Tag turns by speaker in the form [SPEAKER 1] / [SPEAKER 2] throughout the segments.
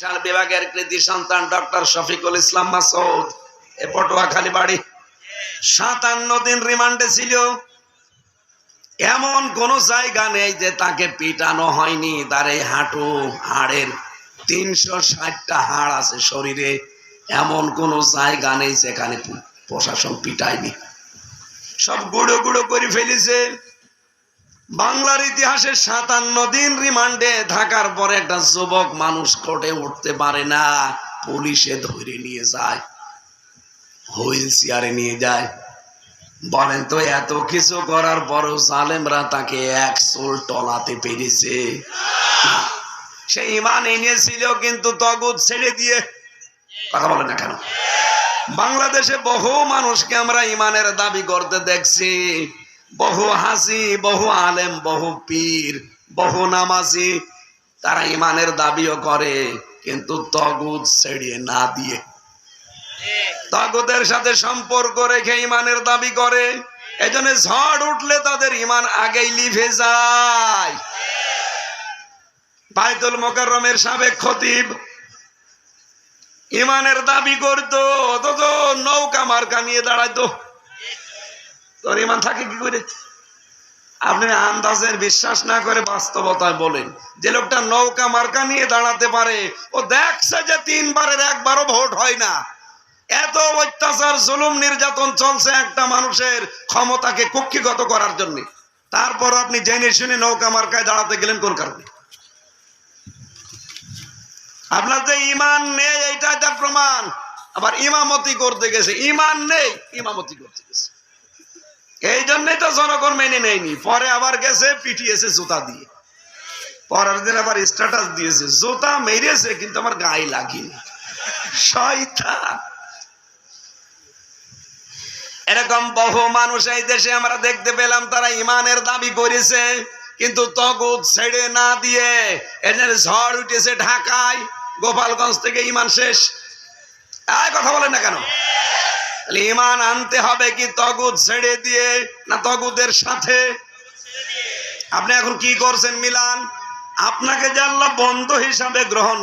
[SPEAKER 1] বিভাগের কৃতি সন্তান ডক্টর শফিকুল ইসলাম মাসুদ এ পটুয়াখালী বাড়ি 57 দিন রিমান্ডে ছিল। এমন কোন জায়গা নেই যে তাকে পিটানো হয়নি। তার এই হাঁটু হাড়ের 360টা হাড় আছে শরীরে, এমন কোন জায়গা নেই যেখানে প্রশাসন পিটায়নি। সব গুঁড়ো গুঁড়ো করে ফেলেছে। বাংলার ইতিহাসে 57 দিন রিমান্ডে থাকার পরে একটা যুবক মানুষ কোর্টে উঠতে পারে না, পুলিশে ধরে নিয়ে যায়, হুইল চেয়ারে নিয়ে যায়। বলেন তো, এত কিছু করার পরও জালেমরা তাকে এক চুল টলাতে পেরেছে? সে ঈমান এনেছিল কিন্তু তগুত ছেড়ে দিয়ে। কথা বলেন না কেন? বাংলাদেশে বহু মানুষকে আমরা ঈমানের দাবি করতে দেখছি, বহু হাসি, বহু আলেম, বহু পীর, বহু নামাজি, তারা ঈমানের দাবিও করে কিন্তু তগুত ছেড়ে না দিয়ে, তাগুতের সাথে সম্পর্ক রেখে ঈমানের দাবি করে। এজন্য ঝড় উঠলে তাদের ঈমান আগেই লিভে যায়। বাইতুল মোকাররমের সাবেক খতিব ঈমানের দাবি করতো, অথচ নৌকা মার্কা নিয়ে দাঁড়াইতো। তোর ঈমান থাকে কি করে? আপনি আন্দাজের বিশ্বাস না করে বাস্তবতায় বলেন, যে লোকটা নৌকা মার্কা নিয়ে দাঁড়াতে পারে, ও দেখছে যে 3 বারের একবারও ভোট হয় না। এত অত্যাচার, জুলুম, নির্যাতন চলছে একটা মানুষের ক্ষমতাকে কুক্ষিগত করার জন্য। তারপর আপনি জেনে শুনে নৌকা মার্কায় দাঁড়াতে গেলেন কোন কারণে? আপনার যে ঈমান নেই এইটাই তার প্রমাণ। আবার ইমামতি করতে গেছে, ঈমান নেই, ইমামতি করতে গেছে। এই জন্যই তো জনগণ মেনে নেয়নি। পরে আবার গেছে, পিটিয়েছে জুতা দিয়ে। পরের দিন আবার স্ট্যাটাস দিয়েছে, জুতা মেরেছে কিন্তু আমার গায়ে লাগেনি। শয়তান। এরকম বহু মানুষ এই দেশে আমরা দেখতে পেলাম, তারা ঈমানের দাবি করেছে কিন্তু তগুত ছেড়ে না দিয়ে। এদের ঝড় উঠেছে ঢাকায়, গোপালগঞ্জ থেকে ঈমান শেষ। কথা বলেন না কেন? ঈমান আনতে হবে কি তগুত ছেড়ে দিয়ে, না তগুতের সাথে? আপনি এখন কি করছেন মিলান? আপনাকে যে আল্লাহ বন্ধু হিসাবে গ্রহণ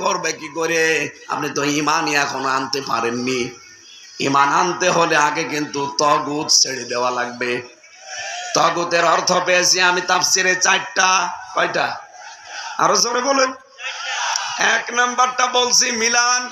[SPEAKER 1] করবে কি করে? আপনি তো ঈমানই এখনো আনতে পারেননি। ঈমান আনতে হলে আগে কিন্তু তগুত ছেড়ে দেওয়া লাগবে। তগুতের অর্থ পেয়েছি আমি তাফসিরে 4টা। কয়টা? আরো জোরে বলেন। 1 নাম্বারটা বলছি মিলান।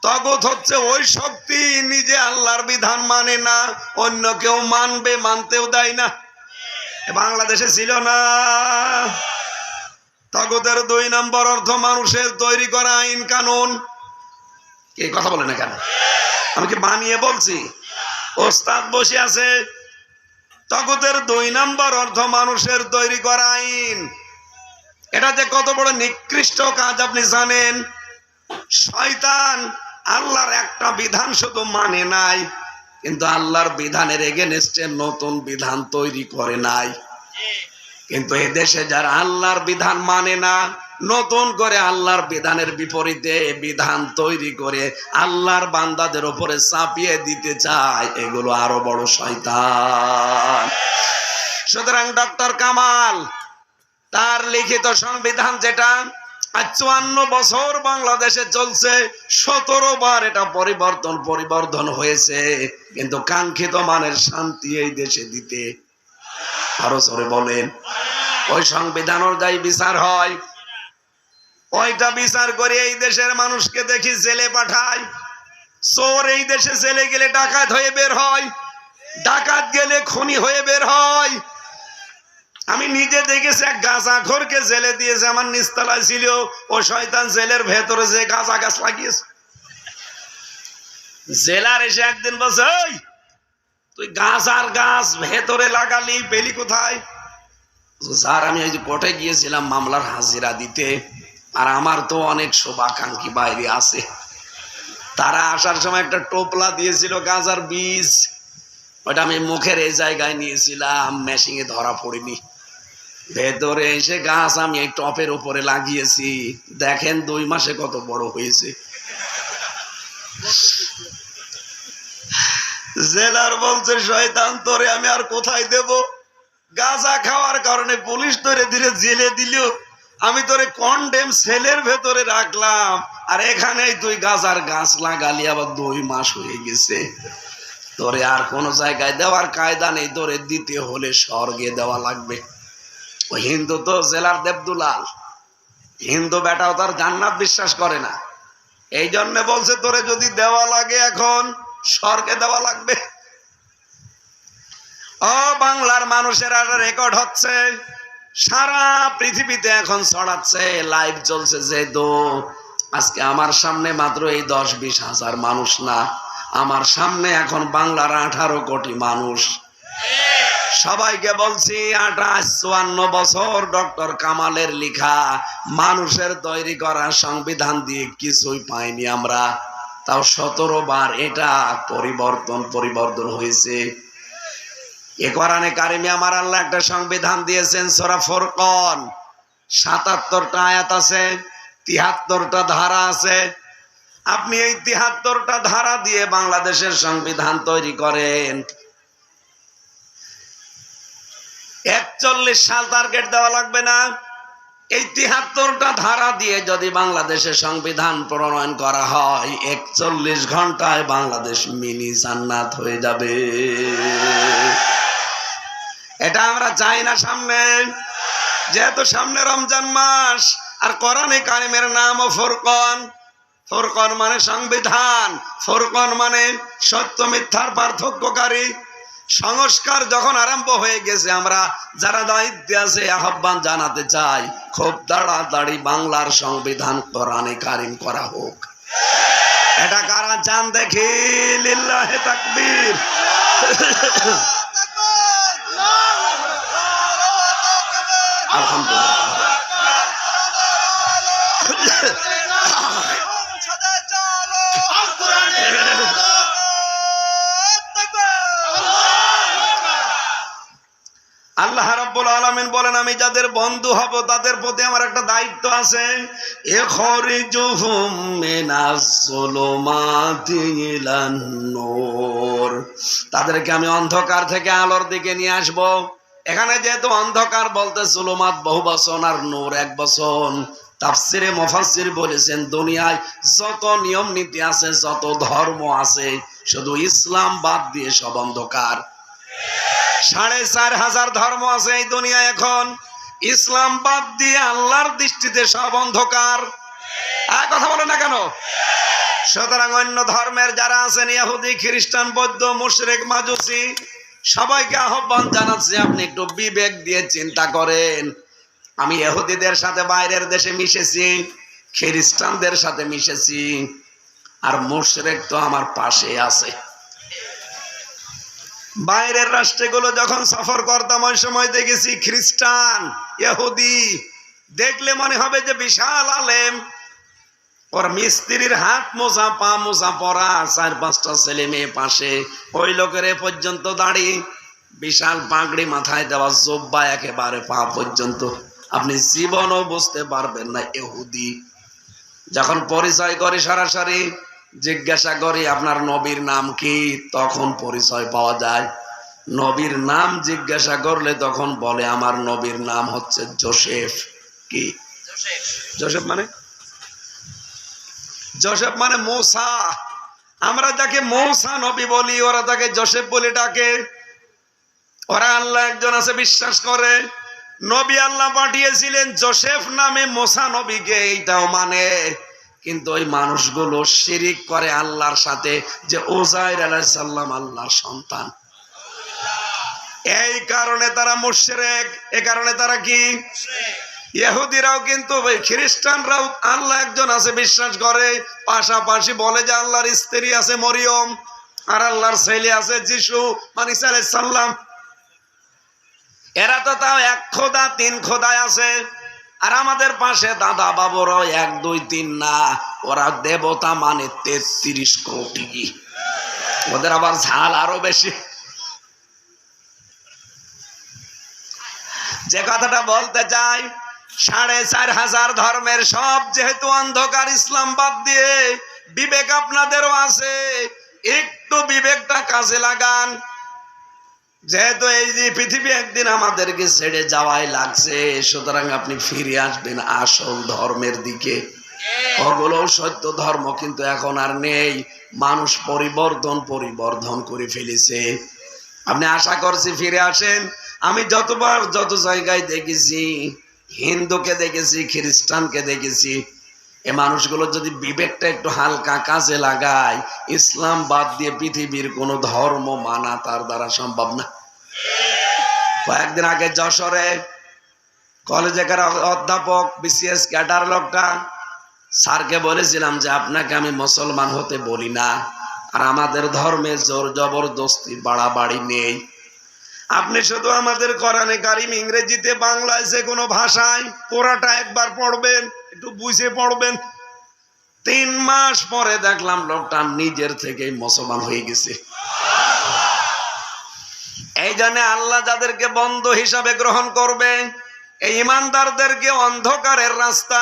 [SPEAKER 1] তগুত হচ্ছে ওই শক্তি নিজে আল্লাহর বিধান মানে না, অন্য কেউ মানবে, মানতেও দেয় না। বাংলাদেশে ছিল না। তগুতের 2 নম্বর অর্থ মানুষের তৈরি করা আইন কানুন। এই কথা বলে না কেন? আমি কি বানিয়ে বলছি? ওস্তাদ বসে আছে। তগুতের 2 নম্বর অর্থ মানুষের তৈরি করা আইন। এটা যে কত বড় নিকৃষ্ট কাজ আপনি জানেন? শয়তান আল্লাহর একটা বিধান শুধু মানে নাই, কিন্তু আল্লাহর বিধানের এগেনস্টে নতুন বিধান তৈরি করে নাই। কিন্তু এই দেশে যারা আল্লাহর বিধান মানে না, নতুন করে আল্লাহর বিধানের বিপরীতে বিধান তৈরি করে আল্লাহর বান্দাদের উপরে চাপিয়ে দিতে চায়, এগুলো আরো বড় শয়তান। সুতরাং ডক্টর কামাল তার লিখিত সংবিধান, যেটা 54 বছর বাংলাদেশে চলছে, 17 বার এটা পরিবর্তন হয়েছে, কিন্তু কাঙ্ক্ষিত মানের শান্তি এই দেশে দিতে, আরো জোরে বলেন, ওই সংবিধান অনুযায়ী বিচার হয়। ওইটা বিচার করে এই দেশের মানুষকে দেখি জেলে পাঠায়। চোর এই দেশে জেলে গেলে ডাকাত হয়ে বের হয়, ডাকাত গেলে খুনি হয়ে বের হয়। আমি নিজে দেখেছি, এক গাঁজাখোরকে জেলে দিয়েছে, আমার নিচতলায় ছিল। ও শয়তান জেলের ভেতরে যে গাঁজা গাছ লাগিয়েছে। জেলার এসে একদিন বলছে, ওই তুই গাঁজার গাছ ভেতরে লাগালি, পেলি কোথায়? স্যার আমি ওই যে কোর্টে গিয়েছিলাম মামলার হাজিরা দিতে, আর আমার তো অনেক শুভাকাঙ্ক্ষী বাইরে আছে, তারা আসার সময় একটা টোপলা দিয়েছিল গাঁজার বীজ, ওটা আমি মুখের এই জায়গায় নিয়েছিলাম, মেশিনে ধরা পড়িনি। ভেতরে এসে গাছ আমি এই টপের উপরে লাগিয়েছি, দেখেন 2 মাসে কত বড় হয়েছে। জেলার বলছে, শয়তান তোরে আমি আর কোথায় দেব? গাঁজা খাওয়ার কারণে পুলিশ ধরে ধীরে জেলে দিল, আমি তোরে কন্ডেম সেলের ভেতরে রাখলাম, আর এখানেই তুই গাজার গাছ লাগালি, আবার 2 মাস হয়ে গেছে। তোরে আর কোন জায়গায় দেওয়ার কায়দা নেই, তোরে দিতে হলে স্বর্গে দেওয়া লাগবে। ওই হিন্দু তো জেলার দেবদুলাল, হিন্দু বেটাও তার জান্নাত বিশ্বাস করে না, এই জন্য বলছে তোরে যদি দেওয়া লাগে এখন স্বর্গে দেওয়া লাগবে। ও বাংলার মানুষের আর রেকর্ড হচ্ছে, সারা পৃথিবীতে এখন ছড়াচ্ছে, লাইভ চলছে। যেহেতু আজকে আমার সামনে মাত্র এই 10-20 হাজার মানুষ না, আমার সামনে এখন বাংলার 18 কোটি মানুষ। সবাইকে বলছি 58-54 বছর ডক্টর কামালের লেখা মানুষের তৈরি করা সংবিধান দিয়ে কিছুই পাইনি আমরা, তাও 17 বার এটা পরিবর্তন হয়েছে। এ কোরআনে কারিমে আমার আল্লাহ একটা সংবিধান দিয়েছেন, সূরা ফুরকান, 77টা আয়াত আছে, 73টা ধারা আছে। আপনি এই 73টা ধারা দিয়ে বাংলাদেশের সংবিধান তৈরি করেন, 41 সাল টার্গেট দেওয়া লাগবে না। এই 73টা ধারা দিয়ে যদি বাংলাদেশের সংবিধান প্রণয়ন করা হয়, 41 ঘন্টায় বাংলাদেশ মিনি জান্নাত হয়ে যাবে। এটা আমরা চাই না সামনে, যেহেতু সামনে রমজান মাস, আর কোরআনে কারিমের নাম ফুরকান। ফুরকান মানে সংবিধান, ফুরকান মানে সত্য মিথ্যার পার্থক্যকারী। সংস্কার যখন আরম্ভ হয়ে গেছে, আমরা যারা দায়িত্বে আছে আহ্বান জানাতে চাই, খুব তাড়াতাড়ি বাংলার সংবিধান কোরআনে কারিম করা হোক। এটা কারা চান দেখি? লিল্লাহে তাকবীর। আলহামদুলিল্লাহ। আল্লাহ রাব্বুল আলামিন বলেন, আমি যাদের বন্ধু হব তাদের প্রতি আমার একটা দায়িত্ব আছে। ইখরিজুহুম মিনাজ যুলুমাতি ইলান নূর, তাদেরকে আমি অন্ধকার থেকে আলোর দিকে নিয়ে আসব। এখানে যেহেতু অন্ধকার বলতে যুলুমাত বহু বচন আর নূর এক বচন, তাফসিরে মুফাসসির বলেছেন দুনিয়ায় যত নিয়ম নীতি আছে, যত ধর্ম আছে, শুধু ইসলাম বাদ দিয়ে সব অন্ধকার। 4500 ধর্ম আছে এই দুনিয়ায়, এখন ইসলাম বাদ দিয়ে আল্লাহর দৃষ্টিতে সব অন্ধকার। আর কথা বলে না কেন? সুতরাং অন্য ধর্মের যারা আছেন, ইহুদি, খ্রিস্টান, বৌদ্ধ, মুশরিক, মাজুসি, সবাইকে আহ্বান জানাচ্ছি, আপনি একটু বিবেক দিয়ে চিন্তা করেন। আমি ইহুদিদের সাথে বাইরের দেশে মিশেছি, খ্রিস্টানদের সাথে মিশেছি, আর মুশরিক তো আমার পাশে আছে। বাইরের রাষ্ট্রগুলো যখন সফর করতাম, ওই সময় দেখেছি খ্রিস্টান, ইহুদি দেখলে মনে হবে যে বিশাল আলেম, ওর মিস্ত্রির হাত মোজা পা মোজা পরা, 4-5টা ছেলে মেয়ে পাশে, ওই লোকের এ পর্যন্ত দাড়ি, বিশাল পাগড়ি মাথায় দেওয়া, জব্বা একেবারে পা পর্যন্ত, আপনি জীবনও বুঝতে পারবেন না ইহুদি। যখন পরিচয় করি সরাসরি জিজ্ঞাসা করি আপনার নবীর নাম কি, তখন পরিচয় পাওয়া যায়। নবীর নাম জিজ্ঞাসা করলে তখন বলে আমার নবীর নাম হচ্ছে জোসেফ। কি জোসেফ মানে? জোসেফ মানে মূসা। আমরা যাকে মূসা নবী বলি, ওরা তাকে জোসেফ বলে ডাকে। ওরা আল্লাহ একজন আছে বিশ্বাস করে, নবী আল্লাহ পাঠিয়েছিলেন জোসেফ নামে মূসা নবীকে, এইটাও মানে। কিন্তু ওই মানুষগুলো শিরিক করে আল্লাহর সাথে, যে উযাইর আলাইহিস সালাম আল্লাহর সন্তান। এই কারণে তারা মুশরিক। এই কারণে তারা কি? ইহুদিরাও কিন্তু খ্রিস্টানরাও আল্লাহ একজন আছে বিশ্বাস করে, পাশাপাশি বলে যে আল্লাহর স্ত্রী আছে মরিয়ম, আর আল্লাহর ছেলে আছে যিশু মানে ঈসা আলাইহিস সালাম। এরা তো তাও 1 খোদা 3 খোদায় আছে। আর আমাদের পাশে দাদা বাবুরাও 1 2 3 না, ওরা দেবতা মানে 33 কোটি। ওদের আবার ঝাল আরো বেশি। যে কথাটা বলতে চাই, 4500 ধর্মের সব যেহেতু অন্ধকার, ইসলাম বাদ দিয়ে বিবেক আপনাদেরও আছে, একটু বিবেকটা কাজে লাগান। যেহেতু এই যে পৃথিবী একদিন আমাদেরকে ছেড়ে যাওয়াই লাগছে, সুতরাং আপনি ফিরে আসবেন আসল ধর্মের দিকে। ওগুলো সত্য ধর্ম কিন্তু এখন আর নেই, মানুষ পরিবর্ধন করে ফেলেছে। আপনি আশা করছি ফিরে আসেন। আমি যতবার যত জায়গায় দেখেছি, হিন্দুকে দেখেছি, খ্রিস্টানকে দেখেছি, এ মানুষগুলো যদি বিবেকটা একটু হালকা কাজে লাগায়, ইসলাম বাদ দিয়ে পৃথিবীর কোন ধর্ম মানা তার দ্বারা সম্ভব না। কয়েকদিন আগে যশোরে কলেজের অধ্যাপক বিসিএস ক্যাডার লোকটা, স্যারকে বলেছিলাম যে আপনাকে আমি মুসলমান হতে বলি না, আর আমাদের ধর্মে জোর জবরদস্তি বাড়াবাড়ি নেই। আপনি শুধু আমাদের কোরআনে কারিম ইংরেজিতে বাংলায় যে কোনো ভাষায় পুরাটা একবার পড়বেন, একটু বুঝে পড়বেন। 3 মাস পরে দেখলাম লোকটা নিজের থেকেই মুসলমান হয়ে গেছে। এই জন্য আল্লাহ যাদেরকে বন্ধু হিসাবে গ্রহণ করবে, এই ইমানদারদেরকে অন্ধকারের রাস্তা